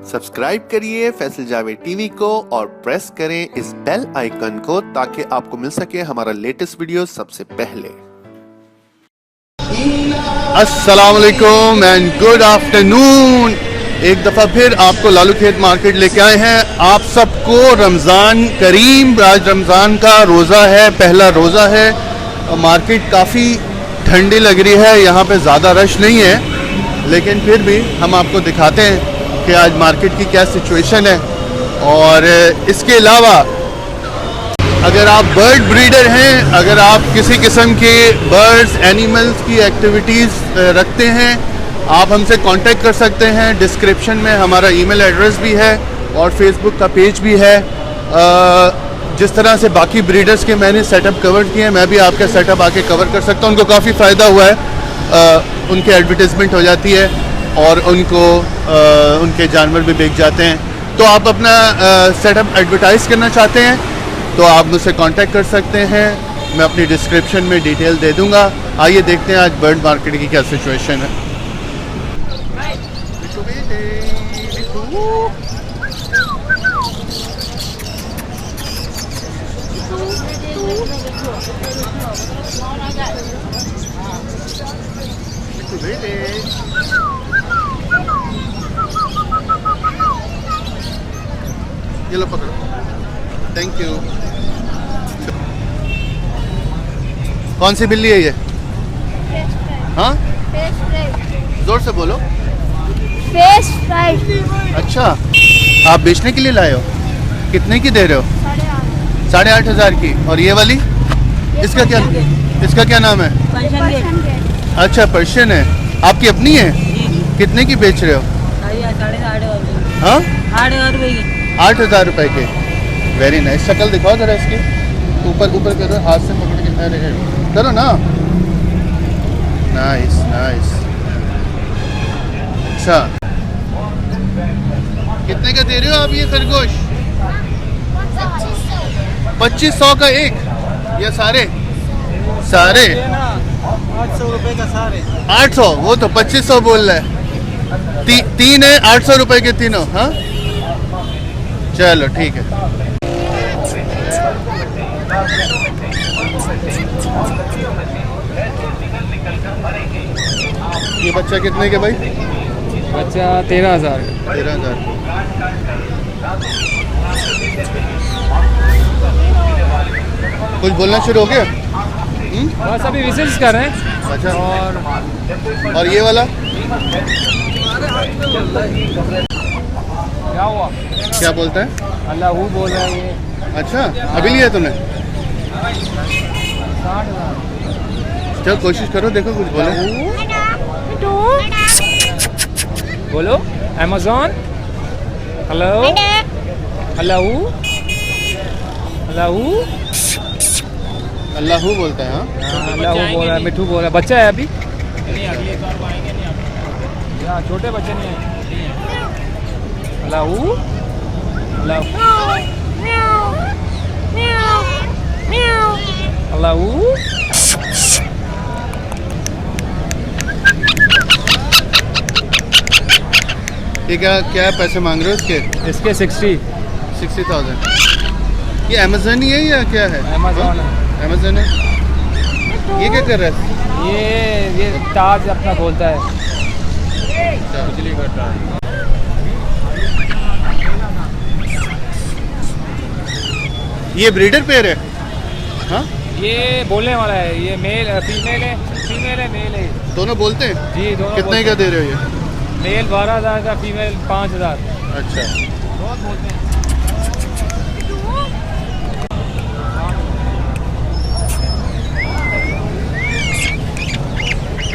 Subscribe करिए Faisal Javed TV को और प्रेस करें इस बेल आइकन को ताकि आपको मिल सके हमारा लेटेस्ट वीडियो सबसे पहले। अस्सलाम वालेकुम एंड गुड आफ्टरनून। एक दफ़ा फिर आपको लालू खेत मार्केट लेके आए हैं। आप सबको रमज़ान करीम, आज रमज़ान का रोज़ा है, पहला रोज़ा है। मार्केट काफ़ी ठंडी लग रही है, यहाँ पे ज़्यादा रश नहीं है, लेकिन फिर भी हम आपको दिखाते हैं कि आज मार्केट की क्या सिचुएशन है। और इसके अलावा अगर आप बर्ड ब्रीडर हैं, अगर आप किसी किस्म के बर्ड्स एनिमल्स की एक्टिविटीज़ रखते हैं, आप हमसे कांटेक्ट कर सकते हैं। डिस्क्रिप्शन में हमारा ईमेल एड्रेस भी है और फेसबुक का पेज भी है। जिस तरह से बाकी ब्रीडर्स के मैंने सेटअप कवर किए हैं, मैं भी आपका सेटअप आके कवर कर सकता हूँ। उनको काफ़ी फ़ायदा हुआ है, उनकी एडवर्टाइजमेंट हो जाती है और उनको उनके जानवर भी बिक जाते हैं। तो आप अपना सेटअप एडवर्टाइज़ करना चाहते हैं तो आप मुझसे कांटेक्ट कर सकते हैं। मैं अपनी डिस्क्रिप्शन में डिटेल दे दूंगा। आइए देखते हैं आज बर्ड मार्केट की क्या सिचुएशन है। ये लो पकड़ो, थैंक यू। कौन सी बिल्ली है ये? हाँ, जोर से बोलो। Fish fry. अच्छा, आप बेचने के लिए लाए हो? कितने की दे रहे हो? 8,500 की। और ये वाली, इसका क्या नाम है? अच्छा, पर्शियन है। आपकी अपनी है? कितने की बेच रहे हो? हाँ, 8,000 रुपए के। Very nice. शक्ल दिखाओ जरा इसकी, ऊपर करो, हाथ से पकड़ के करो ना। Nice nice. अच्छा, कितने का दे रहे हो आप ये खरगोश? 2500 का एक? ये सारे 800 रुपए का सारे। 800? वो तो 2500 बोल रहा है। तीन है 800 रुपए के तीनों। हाँ, चलो ठीक है। ये बच्चा कितने के भाई? बच्चा 13,000। 13,000। कुछ बोलना शुरू हो गया? बस अभी विजिट कर रहे हैं। अच्छा, और ये वाला क्या हुआ? क्या बोलता है? अल्लाह बोल रहा है ये। अच्छा, अभी लिया तूने? 60,000। चलो कोशिश करो, देखो कुछ बोलो। बोलो अमेज़न। हेलो, अल्लाह अल्लाहू बोलता है। हाँ, अल्लाह बोल रहा है, मिठू बोल रहा है। बच्चा है अभी? छोटे बच्चे नहीं है। अल्लाह ये क्या पैसे मांग रहे हो इसके? इसके 60,000। ये अमेज़न ही है या क्या है? अमेज़न है। अमेज़न है। ये क्या कर रहा है? ये ताज अपना बोलता है, बिजली करता है। ये ब्रीडर पेयर है? हाँ, ये बोलने वाला है। ये फीमेल है मेल है। दोनों बोलते हैं? जी, दोनों। कितने का दे रहे हो ये? मेल 12,000 का, फीमेल 5,000। अच्छा, बहुत बोलते हैं।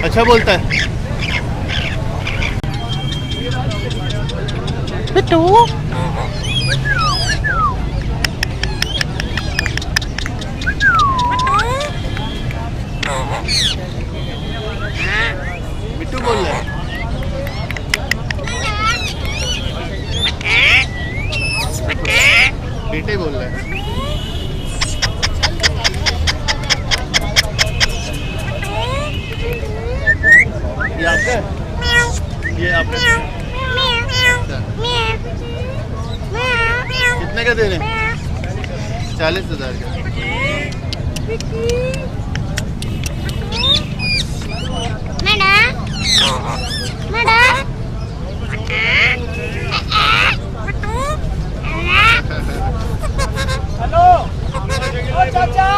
अच्छा बोलता है। बिट्टू बिट्टू बोल रहा है। बेटे बोल रहा है। ये आपका है? ये आपका कितने का दे रहे हैं? 40,000 का। हेलो ओ चाचा,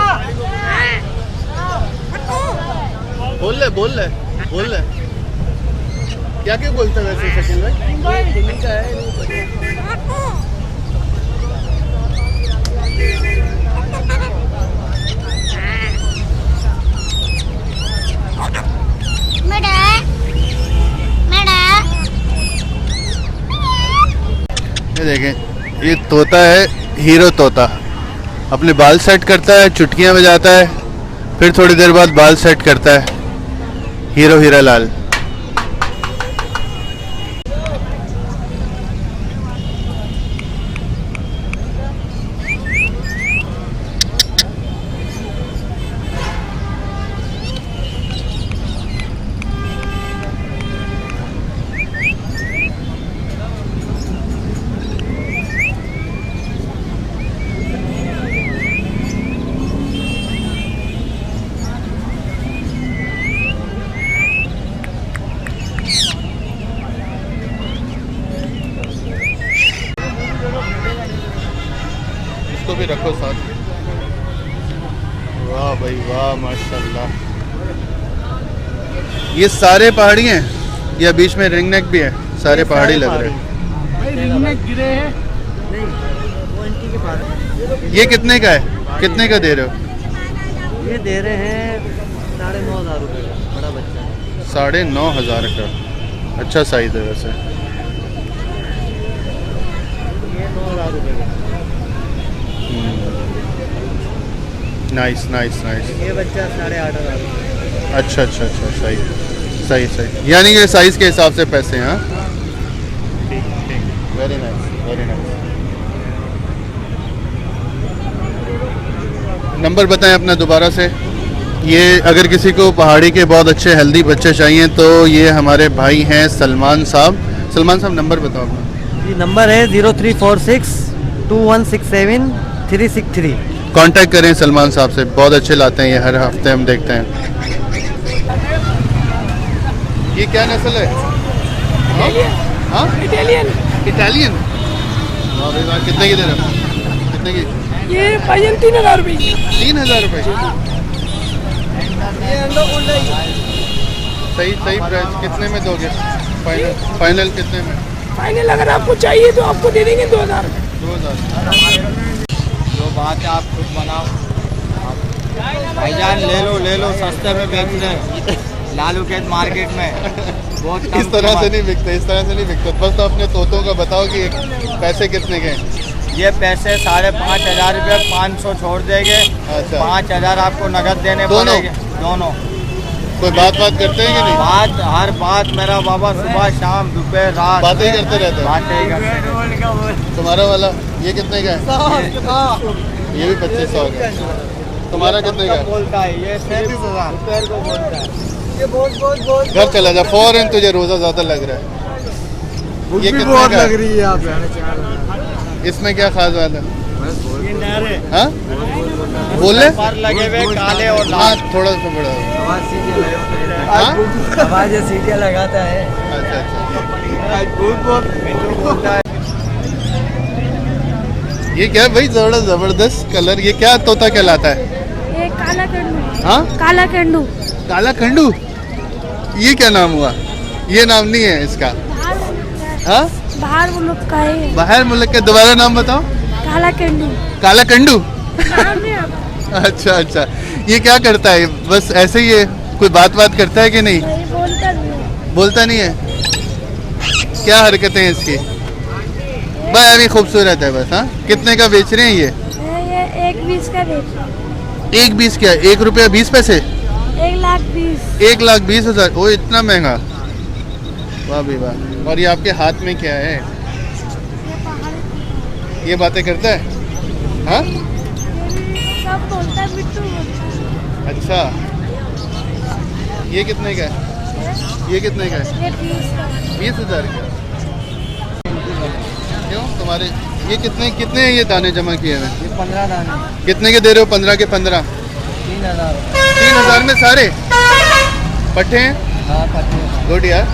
बोल ले क्या क्या बोलता है वैसे शकील भाई? ये देखें, ये तोता है, हीरो तोता। अपने बाल सेट करता है, चुटकियां बजाता है, फिर थोड़ी देर बाद बाल सेट करता है। हीरो हीरा लाल। इसको भी रखो साथ। वाह भाई वाह, माशाल्लाह। ये सारे पहाड़ी हैं या बीच में रिंग नेक भी है? सारे पहाड़ी लग रहे हैं। गिरे हैं। ये कितने का है? कितने का दे रहे हो? ये दे रहे हैं 9,500 रुपये का, बड़ा बच्चा है। 9,500 का। अच्छा साइज है वैसे। ये 9,000 रुपये का। Nice nice nice. ये बच्चा 8,500 रुपये। अच्छा अच्छा अच्छा, सही सही सही। यानी कि साइज़ के हिसाब से पैसे हैं। हाँ, ठीक ठीक, very nice very nice. Number बताएं अपना दोबारा से। ये अगर किसी को पहाड़ी के बहुत अच्छे हेल्दी बच्चे चाहिए तो ये हमारे भाई हैं सलमान साहब। सलमान साहब नंबर बताओ अपना। ये नंबर है 03462167 कांटेक्ट करें सलमान साहब से, बहुत अच्छे लाते हैं ये, हर हफ्ते हम देखते हैं। ये क्या नस्ल है? हाँ, इटालियन। इटालियन। कितने की दे रहे हो? कितने की? ये भाईजान 3,000 रुपये। 3,000 रुपये। सही सही प्राइस। कितने में दोगे? फाइनल कितने में? फाइनल अगर आपको चाहिए तो आपको दे देंगे 2,000। 2,000। जो बात है आप खुद बनाओ। भाईजान ले लो सस्ते में बेच रहे हैं लालू खेत मार्केट में। बहुत कम इस तरह से कीमत। नहीं बिकते, इस तरह से नहीं बिकते। बस तो अपने तोतों का बताओ कि पैसे कितने के हैं। ये पैसे 5,500 रुपये, 500 छोड़ देंगे। अच्छा। 5,000 आपको नगद देने दोनों? पड़ेंगे दोनों। कोई बात करते हैं कि नहीं? हर बात मेरा बाबा सुबह शाम दोपहर रात बातें ही करते रहते हैं। बातें ही करते हैं। तुम्हारा वाला ये कितने का है? ये भी 2500 का है। तुम्हारा कितने का है? बोलता है ये 33,000 रुपये को बोलता है। ये बहुत घर चला जा फौरन, तुझे रोजा ज्यादा लग रहा है। ये कितने का है? रही है आप। इसमें क्या खास बात है? ये नारे हाँ, बोल ले। पर लगे हुए काले और हाँ, लाल। थोड़ा सा बड़ा। हाँ? आवाज सीटियाँ लगाता है। अच्छा अच्छा। मिट्टू बोलता है। ये क्या है भाई, थोड़ा जबरदस्त कलर। ये क्या तोता कहलाता है? ये काला कंडू। हाँ, काला कंडू। काला खंडू। ये क्या नाम हुआ? ये नाम नहीं है इसका। हाँ, बाहर मुल्क का है। बाहर मुल्क के, दोबारा नाम बताओ। काला कंडू। काला कंडू। नाम है आपका? अच्छा अच्छा, ये क्या करता है? बस ऐसे ही है, कोई बात करता है कि नहीं? नहीं, बोलता नहीं है। बोलता नहीं है। क्या हरकतें हैं इसकी? बस अभी खूबसूरत है बस। हाँ, कितने का बेच रहे हैं ये? ये 1,20 का बेच। 1,20 क्या? 1 रुपया 20 पैसे? 1,20,000। 1,20,000। ओ, इतना महंगा। वाह भी वाह। और ये आपके हाथ में क्या है? ये बातें करता है? हाँ, सब बोलता है, मिट्टू बोलता है। अच्छा। ये कितने का है? ये कितने का है? ये 20 का। 20,000 का। क्यों तुम्हारे ये कितने कितने हैं ये दाने जमा किए हुए? ये 15 दाने। कितने के दे रहे हो? 15 के 15? 3,000। 3,000 में सारे पट्टे हैं? हाँ, पट्टे। गुड यार।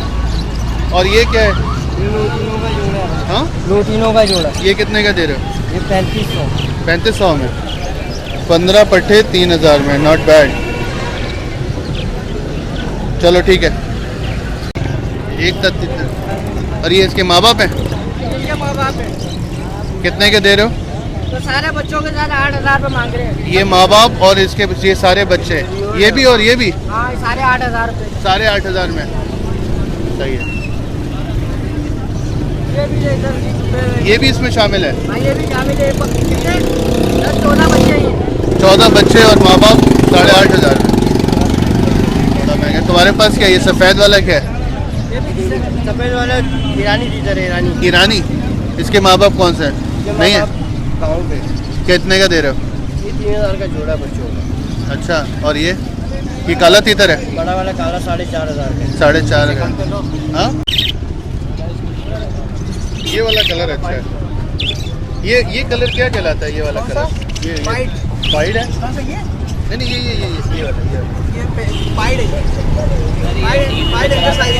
और ये क्या है? लोटिनों का जोड़ा है। हाँ, लोटिनों का जोड़ा। ये कितने का दे रहे हो? ये 3500। 3500 में 15 पट्टे 3,000 में, नॉट बैड। चलो ठीक है। एक तक। और ये इसके माँ बाप हैं? इनके माँ बाप है। कितने के दे रहे हो? तो सारे बच्चों के साथ 8,000 रुपये मांग रहे हैं। ये माँ बाप और इसके ये सारे बच्चे, ये भी और ये भी? हाँ, सारे 8,000 रुपये। सारे 8,000 में। सही है। ये भी है इधर। ये भी इसमें शामिल है? हाँ, ये भी शामिल है। कितने? 10-14 बच्चे हैं। 14 बच्चे और माँ बाप 8,500 में। थोड़ा महंगा। तुम्हारे पास क्या, ये सफ़ेद वाला क्या है? ये भी सफेद वाला ईरानी टीचर है। ईरानी। ईरानी। इसके माँ बाप कौन से हैं? नहीं है? गाँव पे। कितने का दे रहे हो? ये 3,000 का जोड़ा बच्चों का। अच्छा। और ये काला तीतर है? बड़ा वाला काला 4,500 का। 4,500 का। हाँ, ये वाला कलर अच्छा है। ये कलर क्या कहलाता है? ये वाला कलर ये वाइट। वाइट है? कौन सा ये? नहीं नहीं, ये वाला ये वाइट है। वाइट है साइज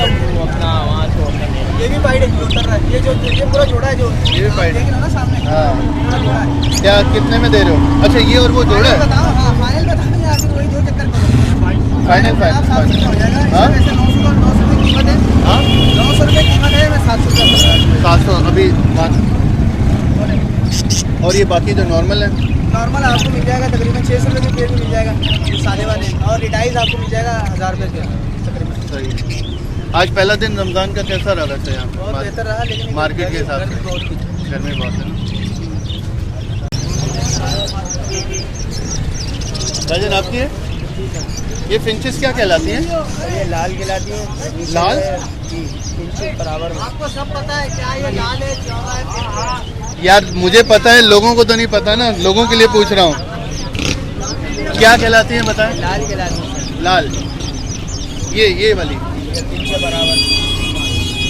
ये भी वाइट है। उतर रहा है। ये पूरा जोड़ा है जो ये भी वाइट है। देख रहे हो ना सामने? हाँ। पूरा जोड़ा है। क्या कितने में दे रहे हो? अच्छा, ये और वो जोड़ा है? बताओ। हाँ, फाइनल बताओ। या फिर वही दो चक्कर में फाइनल आप 700 हो जाएगा। हाँ? वैसे 900 रुपये कीमत है। हाँ, 900 रुपये कीमत है। मैं 700 रुपये 700 अभी बात। और ये बाकी जो नॉर्मल है? नॉर्मल आपको मिल जाएगा तकरीबन 600 रुपये के पेड़ भी मिल जाएगा ये सादे वाले। और रिटाइज आपको मिल जाएगा 1,000 रुपये के तकरीबन। सही। आज पहला दिन रमज़ान का कैसा रहा वैसे यहाँ? बहुत बेहतर रहा। लेकिन मार्केट के हिसाब से बहुत कुछ। गर्मी बहुत है ना। दर्जन आपकी है? ये फिंचेस क्या कहलाती हैं? ये लाल गिलाती है। लाल? जी, इंच बराबर में। आपको सब पता है क्या ये लाल है, चौड़ा है? यार मुझे पता है, लोगों को तो नहीं पता ना, लोगों के लिए पूछ रहा हूँ। क्या कहलाती है बताएं? लाल गिलाती है। लाल। ये वाली ये इंच बराबर।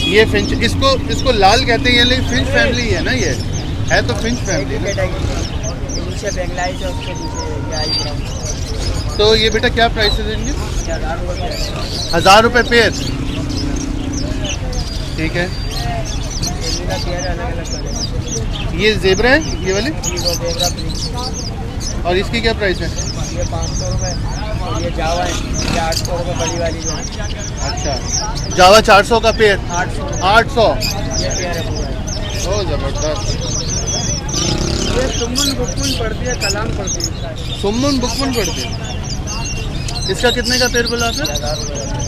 ये फिंच, इसको लाल कहते हैं। ये लेकिन फिंच फैमिली है ना, ये है तो फिंच फैमिली ना। कैटेगरी नीचे बेंगलाइज है, उसके नीचे ये आई ब्राउन। तो ये बेटा क्या प्राइस है देंगे? 1,000 रुपये। 1,000 रुपये पेयर। ठीक है। इनका पेयर अलग अलग कलर। ये जेबरा है ये वाली? जी, वो देवरा प्रिंट। और इसकी क्या प्राइस है? ये 500 रुपये। और ये जावा है, ये 800 रुपये बड़ी वाली जो है। अच्छा, जावा 400 का पेयर। 800। 800। ये पेयर है पूरा। ओ ज़बरदस्त। ये सुमन बुकमुन पड़ती है, कलाम पड़ती है। सुमन बुकमन पड़ती है। इसका कितने का पेड़ बोला आपने?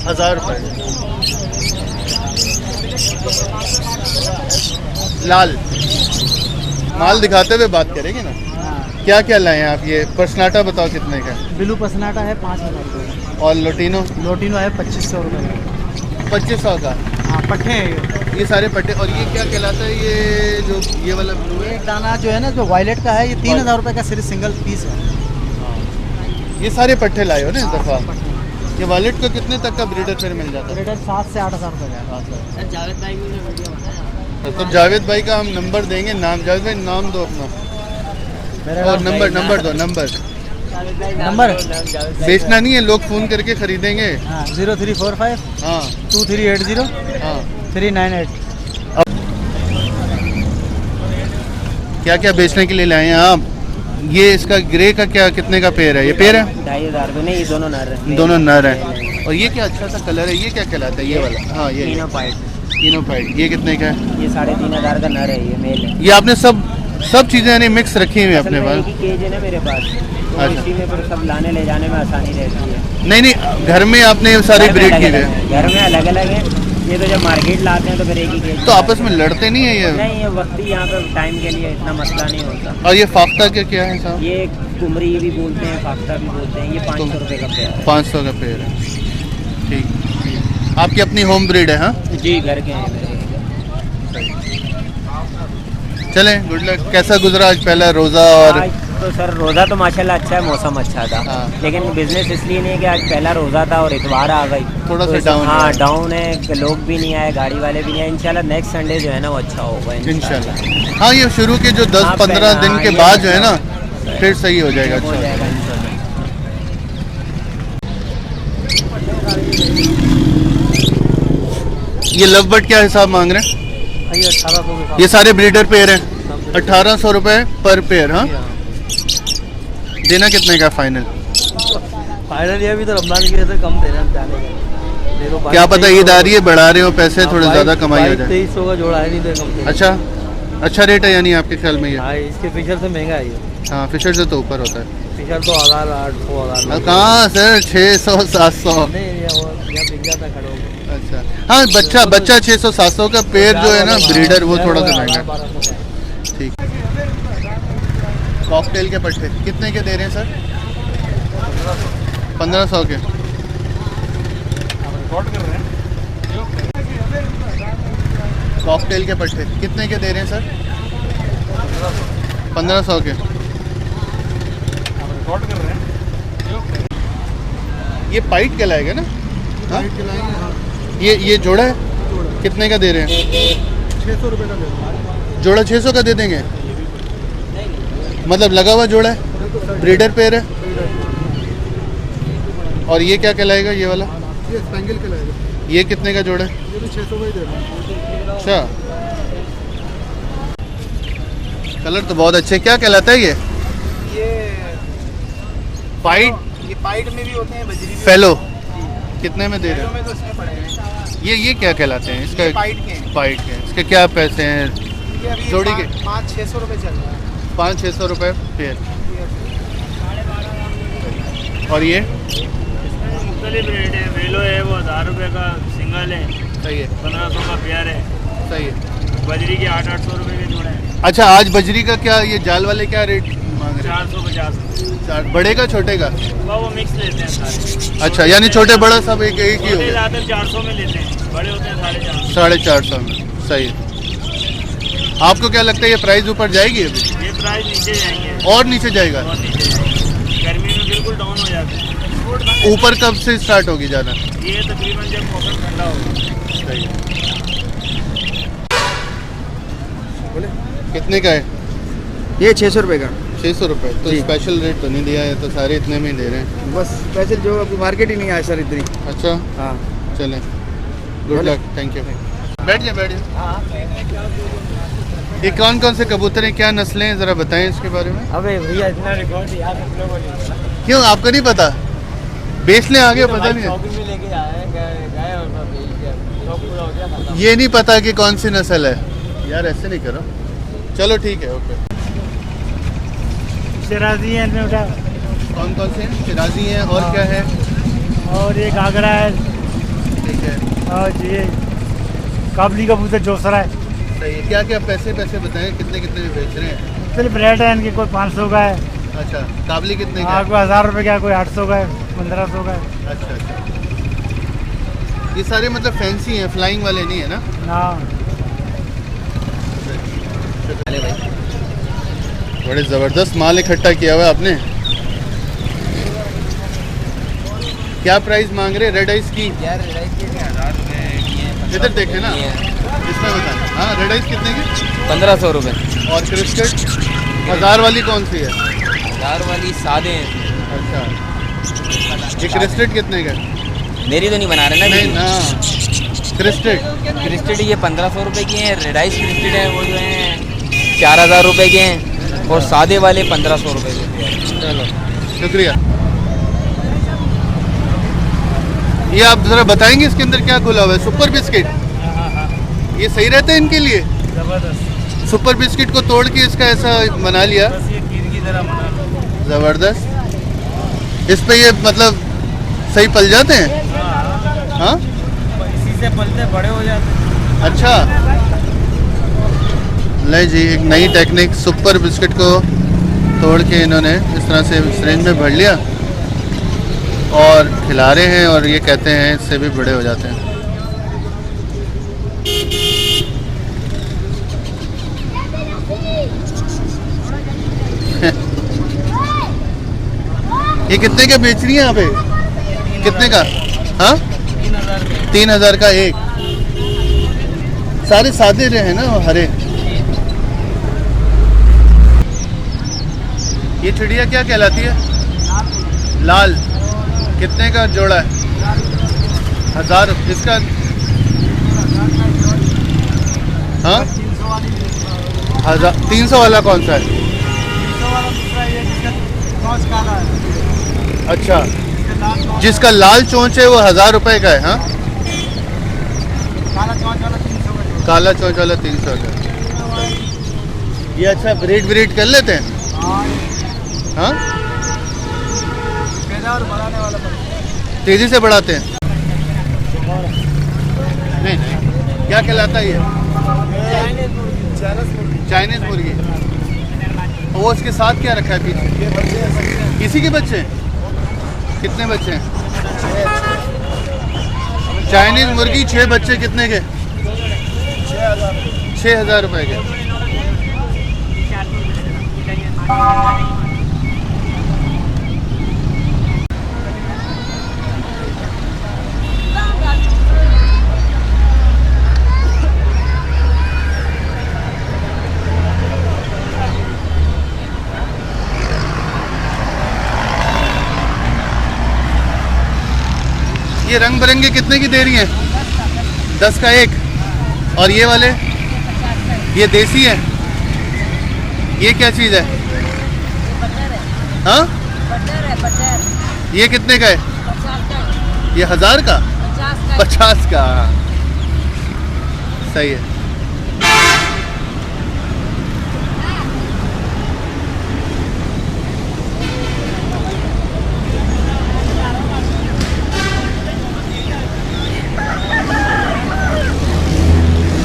1,000 रुपये। लाल। माल दिखाते हुए बात करेंगे ना। क्या क्या लाए हैं आप? ये पर्सनाटा बताओ कितने का? ब्लू पसनाटा है 5,000 रुपये। और लोटिनो? लोटिनो है 2,500 रुपये। 2,500 का। हाँ, पट्टे हैं ये सारे पट्टे। और ये क्या कहलाता है? ये जो ये वाला ब्लू है? एक दाना जो है ना, जो वायलेट का है, ये 3,000 रुपये का सिर्फ सिंगल पीस है। ये सारे पट्टे लाए हो ना इस दफ़ा? ये वॉलेट को कितने तक का ब्रीडर फिर मिल जाता है? ब्रीडर 7 से 8,000 रुपये का। जावेद भाई की वीडियो बनाया। तो जावेद भाई का हम नंबर देंगे। नाम जावेद भाई नाम दो अपना। और नंबर दो। नंबर बेचना नहीं है, लोग फ़ोन करके खरीदेंगे। हाँ, 0345 हाँ 2380 हाँ। 398। क्या क्या बेचने के लिए लाए हैं आप? ये इसका ग्रे का क्या कितने का पेड़ है? ये पेड़ है 2,500 रुपये। नहीं, ये दोनों नर है। दोनों नर है। और ये क्या अच्छा सा कलर है, ये क्या कहलाता है? ये वाला? हाँ ये तीनों पाइट। तीनों पाइट। ये कितने का है? ये 3,500 का नर है, ये मेल है। ये आपने सब चीज़ें यानी मिक्स रखी हुई है अपने असल में एक पास? ही केज है ना मेरे पास, तो अच्छा। इसी में फिर सब लाने ले जाने में आसानी रहती है। नहीं, घर में आपने सारी घर में ब्रीड की अलग-अलग हुई है। है, घर में अलग अलग है। ये तो जब मार्केट लाते हैं तो फिर एक ही केज। तो आपस में लड़ते नहीं है ये? नहीं, ये वक्ती यहाँ पे टाइम के लिए इतना मसला नहीं होता। और ये फाख्ता के क्या है साहब? ये कुमरी भी बोलते हैं, फाख्ता भी बोलते हैं। ये 500 रुपये का पेयर है। 500 का पेड़ है। ठीक। आपकी अपनी होम ब्रीड है? हाँ जी, घर के हैं मेरे। चलें, गुड लक। कैसा गुजरा आज पहला रोज़ा? और आज तो सर रोज़ा तो माशाल्लाह अच्छा है, मौसम अच्छा था। हाँ। लेकिन बिजनेस इसलिए नहीं है कि आज पहला रोज़ा था और इतवार आ गई, थोड़ा तो सा इस- डाउन हाँ है। डाउन है कि लोग भी नहीं आए, गाड़ी वाले भी नहीं आए। इंशाल्लाह नेक्स्ट संडे जो है ना वो अच्छा होगा इंशाल्लाह। हाँ, ये शुरू के जो 10-15 हाँ, दिन के ये बाद जो है ना अच्छा फिर सही हो जाएगा। हो अच्छा जाएगा इंशाल्लाह। ये लव बर्ड क्या हिसाब मांग रहे हैं? ये सारे ब्रीडर पेयर हैं, 1800 रुपये पर पेयर। हाँ, देना कितने का फाइनल? फाइनल ये भी तो रमजान की वजह से कम दे रहे हैं हम जाने का। देखो क्या पता ईद आ रही है, बढ़ा रहे हो पैसे, थोड़े ज़्यादा कमाई हो जाए। 2300 का जोड़ा है, नहीं तो कम दे। अच्छा रेट है यानी आपके ख्याल में ये? हाँ, इसके फिशर से महंगा है ये। हाँ, फिशर से तो ऊपर होता है। फिशर तो 1000 800 1000 कहाँ सर, 600-700। नहीं, ये यहाँ बिक जाता खड़े होकर। अच्छा हाँ, बच्चा 600-700 का पेयर जो है ना ब्रीडर, वो थोड़ा सा महंगा है। 1200 का। ठीक। कॉकटेल के पट्टे कितने के दे रहे हैं सर? 1500 के। कॉकटेल के पट्टे कितने के दे रहे हैं सर? 1500 के। ये पाइट कहलाएगा ना? हाँ? ये जोड़ा है, कितने का दे रहे हैं? 600 रुपये का दे। जोड़ा 600 का दे देंगे? मतलब लगा हुआ जोड़ा है, ब्रीडर पेयर है। और ये क्या कहलाएगा, ये वाला? ये स्पेंगल के लाएगा। ये कितने का जोड़ा है? ये भी 600 का ही दे रहा हूँ। अच्छा, कलर तो बहुत अच्छे। क्या कहलाता है ये? पाइट? ये पाइट में भी होते हैं, बजरी फेलो कितने में दे रहे हैं? में तो इसमें पड़ेगा। ये क्या कहलाते हैं? इसका पाइट के हैं। पाइट के। इसके क्या पैसे हैं? ये अभी जोड़ी के? 500-600 रुपये चल रहा है। 500-600 रुपये पेयर। और ये मुख्तलिफ रेट है। वेलो है वो 1000 रुपये का सिंगल है, सही है, 1500 का पेयर है। सही है। बजरी के 800-800 रुपये के जोड़े हैं। अच्छा, आज बजरी का क्या, ये जाल वाले क्या रेट मांग रहे हैं? 450। बड़े का छोटे का? वो मिक्स लेते हैं सारे। अच्छा, यानी छोटे बड़ा सब एक ही हो छोटे गया। ज़्यादातर 400 में लेते हैं, बड़े होते हैं 450। 450 में। सही है। आपको क्या लगता है ये प्राइस ऊपर जाएगी अभी? ये प्राइस नीचे जाएंगे और नीचे जाएगा? और नीचे जाएंगे। गर्मी में बिल्कुल डाउन हो जाते हैं। ऊपर कब से स्टार्ट होगी जाना? ये तकरीबन जब मौसम ठंडा होगा। सही है। कितने का है? ये 600 रुपये का। 600 रुपये। तो जी। स्पेशल रेट तो नहीं दिया है, तो सारे इतने में ही दे रहे हैं। बस स्पेशल जो अभी मार्केट ही नहीं आया सर इतनी। अच्छा, हाँ, चलें, गुड बोले। Luck, thank you. बैठ जाइए। ये कौन कौन से कबूतर हैं, क्या नस्लें हैं, ज़रा बताएं इसके बारे में। अबे भैया इतना रिकॉर्ड याद आप लोगों ने क्यों, आपको नहीं पता? बेचने आगे पता नहीं है? शॉपिंग में लेके आए गए और सब बेच दिया। शॉप पूरा हो गया खत्म। ये नहीं पता कि कौन सी नस्ल है? यार ऐसे नहीं करो। चलो ठीक है, ओके। शराजी है इनमें उठा, कौन कौन से हैं? शिराजी हैं, और क्या है? और ये घाघरा है, ठीक है, और ये काबली कबूतर जोसरा है। सही है। क्या क्या पैसे बताएं, कितने कितने में बेच रहे हैं? सिर्फ रेट है इनके, कोई 500 का है, अच्छा, काबली कितने का है? कोई 1000 रुपये का है, कोई 800 का है, 1500 का है। अच्छा, ये सारे मतलब फैंसी हैं, फ्लाइंग वाले नहीं है ना? हाँ, बड़े ज़बरदस्त माल इकट्ठा किया हुआ है आपने। क्या प्राइस मांग रहे रेड आइस की? यार इधर देखे ना, इसमें बताना। हाँ, रेड आइस कितने की? 1500 रुपये। और क्रिस्कट 1000 वाली कौन सी है? 1000 वाली सादे हैं। अच्छा, ये क्रिस्टेड कितने का? मेरी तो नहीं बना रहे ना। नहीं ना, क्रिस्टेड। क्रिस्टेड ये 1500 रुपये की हैं। रेडाइस क्रिस्टेड है वो जो हैं 4000 रुपये के हैं, और सादे वाले 1500 रुपये के। चलो, शुक्रिया। ये आप ज़रा बताएंगे इसके अंदर क्या खुला हुआ है? सुपर बिस्किट ये सही रहता है इनके लिए? जबरदस्त, सुपर बिस्किट को तोड़ के इसका ऐसा बना लिया, बस ये खीर की तरह बना लो। जबरदस्त। इस पे ये मतलब सही पल जाते हैं? हाँ, इसी से पलते बड़े हो जाते हैं। अच्छा। ले जी, एक नई टेक्निक, सुपर बिस्किट को तोड़ के इन्होंने इस तरह से सिरिंज में भर लिया और खिला रहे हैं, और ये कहते हैं इससे भी बड़े हो जाते हैं। ये कितने का बेच रही है यहाँ पे? कितने का? हाँ, 3,000 का एक। सारे सादे रहे हैं ना, हरे। ये चिड़िया क्या कहलाती है? लाल। कितने का जोड़ा है? 1000। इसका हाँ 300 वाला कौन सा है? अच्छा, जिसका लाल चोंच है वो 1000 रुपए का है। हाँ, काला चोंच वाला 300 का। ये अच्छा ब्रीड कर लेते हैं। हाँ, तेजी से बढ़ाते हैं। नहीं, क्या कहलाता है ये? चाइनीज मुर्गी। वो उसके साथ क्या रखा है पीछे? इसी के बच्चे? कितने बच्चे हैं? चाइनीज मुर्गी 6 बच्चे कितने के? 6,000 रुपए के। ये रंग बिरंगे कितने की दे रही हैं? 10 का एक। और ये वाले? ये देसी है? ये क्या चीज़ है? हाँ, ये कितने का है? ये 1000 का? 50 का। सही है।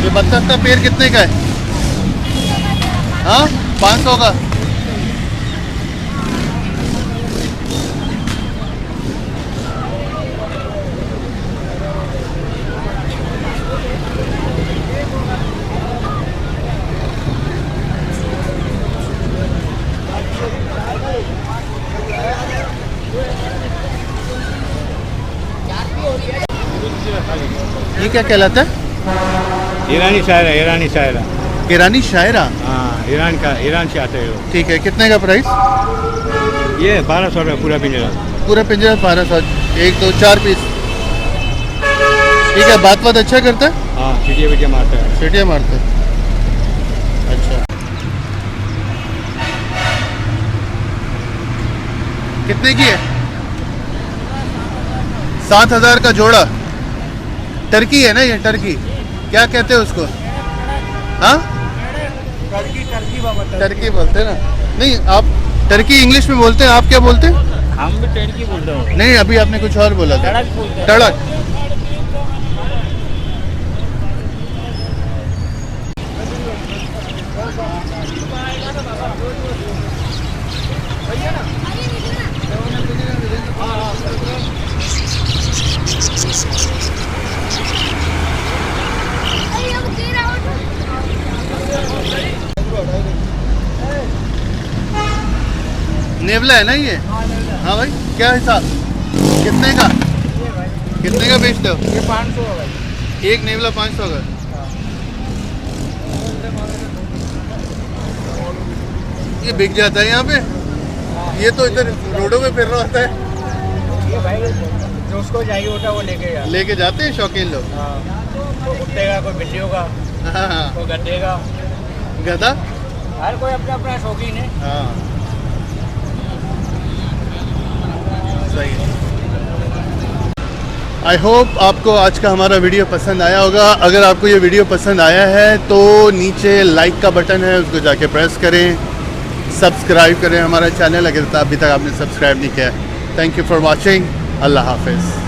ये बत्तख का पेड़ कितने का है? हाँ, 500 का। ये क्या कहलाता है? ईरानी शायरा, ईरानी शायरा। ईरानी शायरा? हाँ, ईरान से आते हो। ठीक है, कितने का प्राइस? ये 1200 रुपये पूरा पिंजरा। पूरा पिंजरा 1200। 1 2 4 पीस। ठीक है, बात अच्छा करता है? हाँ, सीटियाँ मारते हैं। सीटियाँ मारते हैं। अच्छा, कितने की है? 7,000 का जोड़ा। टर्की है ना ये? टर्की क्या कहते हैं उसको? हाँ, टर्की बोलते हैं ना? नहीं, आप टर्की इंग्लिश में बोलते हैं, आप क्या बोलते हैं? हम भी टर्की बोलते हैं। नहीं, अभी आपने कुछ और बोला था। तड़क बोलते हैं। तड़क। नेवला है ना ये? हाँ भाई, क्या हिसाब? कितने का? कितने का बेचते हो? ये 500 है भाई। एक नेवला 500 का। ये बिक जाता है यहाँ पे? ये तो इधर रोडों में फिर रहा होता है। ये भाई जो उसको चाहिए होता है वो लेके जाते हैं शौकीन लोग। कोई कुत्ते का, कोई बिल्लियों का, हाँ, कोई गड्ढे का। गधा? हर कोई अपना अपना शौकीन है। हाँ, सही है। आई होप आपको आज का हमारा वीडियो पसंद आया होगा। अगर आपको ये वीडियो पसंद आया है तो नीचे लाइक का बटन है, उसको जाके प्रेस करें, सब्सक्राइब करें हमारा चैनल अगर अभी तक आपने सब्सक्राइब नहीं किया। Thank you for watching. अल्लाह हाफिज़।